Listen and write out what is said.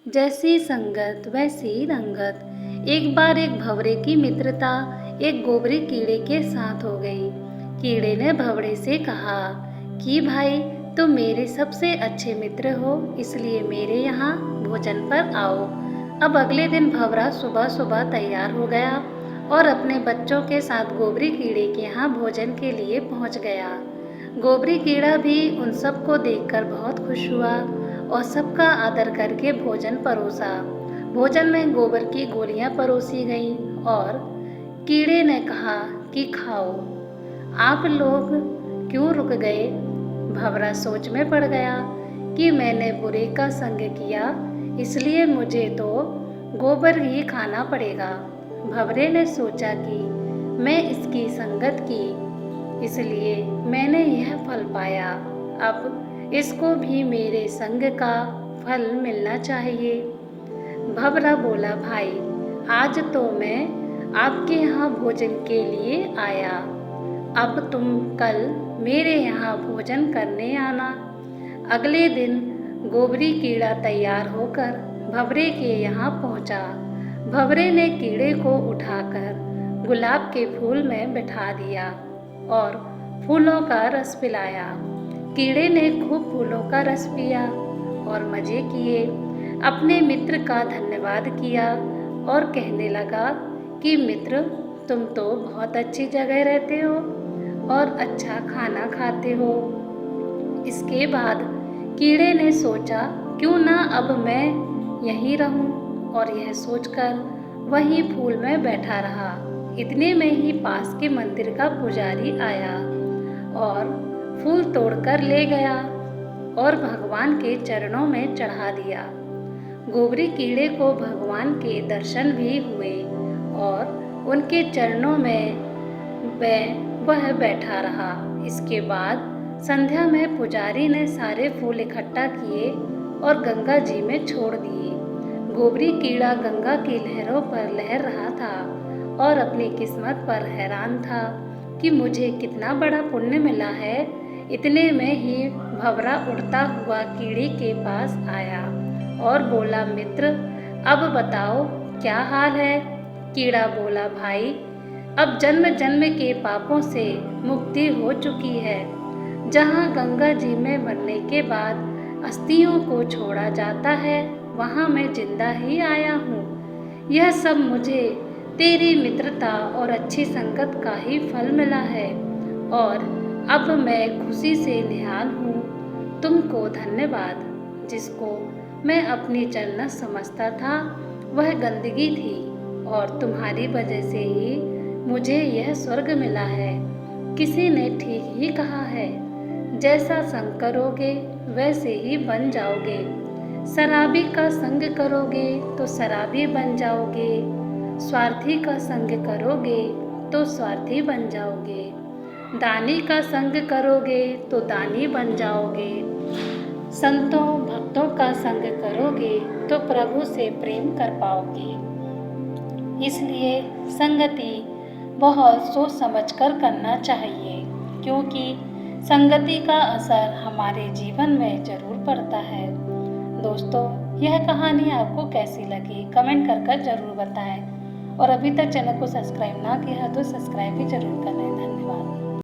जैसी संगत वैसी रंगत। एक बार एक भंवरे की मित्रता एक गोबरे कीड़े के साथ हो गई। कीड़े ने भंवरे से कहा कि भाई, तुम मेरे सबसे अच्छे मित्र हो, इसलिए मेरे यहाँ भोजन पर आओ। अब अगले दिन भंवरा सुबह सुबह तैयार हो गया और अपने बच्चों के साथ गोबरे कीड़े के यहाँ भोजन के लिए पहुँच गया। गोबरी कीड़ा भी उन सबको देखकर बहुत खुश हुआ और सबका आदर करके भोजन परोसा। भोजन में गोबर की गोलियां परोसी गईं और कीड़े ने कहा कि खाओ। आप लोग क्यों रुक गए? भंवरा सोच में पड़ गया कि मैंने बुरे का संग किया, इसलिए मुझे तो गोबर ही खाना पड़ेगा। भंवरे ने सोचा कि मैं इसकी संगत की, इसलिए मैंने यह फल पाया। अब इसको भी मेरे संग का फल मिलना चाहिए। भंवरा बोला, भाई, आज तो मैं आपके यहाँ भोजन के लिए आया। अब तुम कल मेरे यहाँ भोजन करने आना। अगले दिन गोबरी कीड़ा तैयार होकर भंवरे के यहाँ पहुँचा। भंवरे ने कीड़े को उठाकर गुलाब के फूल में बिठा दिया और फूलों का रस पिलाया। कीड़े ने खूब फूलों का रस पिया और मज़े किए। अपने मित्र का धन्यवाद किया और कहने लगा कि मित्र, तुम तो बहुत अच्छी जगह रहते हो और अच्छा खाना खाते हो। इसके बाद कीड़े ने सोचा, क्यों ना अब मैं यहीं रहूं, और यह सोचकर वहीं फूल में बैठा रहा। इतने में ही पास के मंदिर का पुजारी आया और फूल तोड़कर ले गया और भगवान के चरणों में चढ़ा दिया। गोबरी कीड़े को भगवान के दर्शन भी हुए और उनके चरणों में वह बैठा रहा। इसके बाद संध्या में पुजारी ने सारे फूल इकट्ठा किए और गंगा जी में छोड़ दिए। गोबरी कीड़ा गंगा की लहरों पर लहर रहा था और अपनी किस्मत पर हैरान था कि मुझे कितना बड़ा पुण्य मिला है। इतने में ही भंवरा उड़ता हुआ कीड़े के पास आया और बोला, मित्र, अब बताओ क्या हाल है? कीड़ा बोला, भाई, अब जन्म जन्म के पापों से मुक्ति हो चुकी है। जहाँ गंगा जी में मरने के बाद अस्थियों को छोड़ा जाता है, वहाँ मैं जिंदा ही आया हूँ। यह सब मुझे तेरी मित्रता और अच्छी संगत का ही फल मिला है और अब मैं खुशी से निहाल हूँ। तुमको धन्यवाद। जिसको मैं अपनी जन्नत समझता था, वह गंदगी थी और तुम्हारी वजह से ही मुझे यह स्वर्ग मिला है। किसी ने ठीक ही कहा है, जैसा संग करोगे वैसे ही बन जाओगे। शराबी का संग करोगे तो शराबी बन जाओगे, स्वार्थी का संग करोगे तो स्वार्थी बन जाओगे, दानी का संग करोगे तो दानी बन जाओगे, संतों भक्तों का संग करोगे तो प्रभु से प्रेम कर पाओगे। इसलिए संगति बहुत सोच समझकर करना चाहिए, क्योंकि संगति का असर हमारे जीवन में जरूर पड़ता है। दोस्तों, यह कहानी आपको कैसी लगी कमेंट कर जरूर बताएं और अभी तक चैनल को सब्सक्राइब ना किया तो सब्सक्राइब भी जरूर कर लें। धन्यवाद।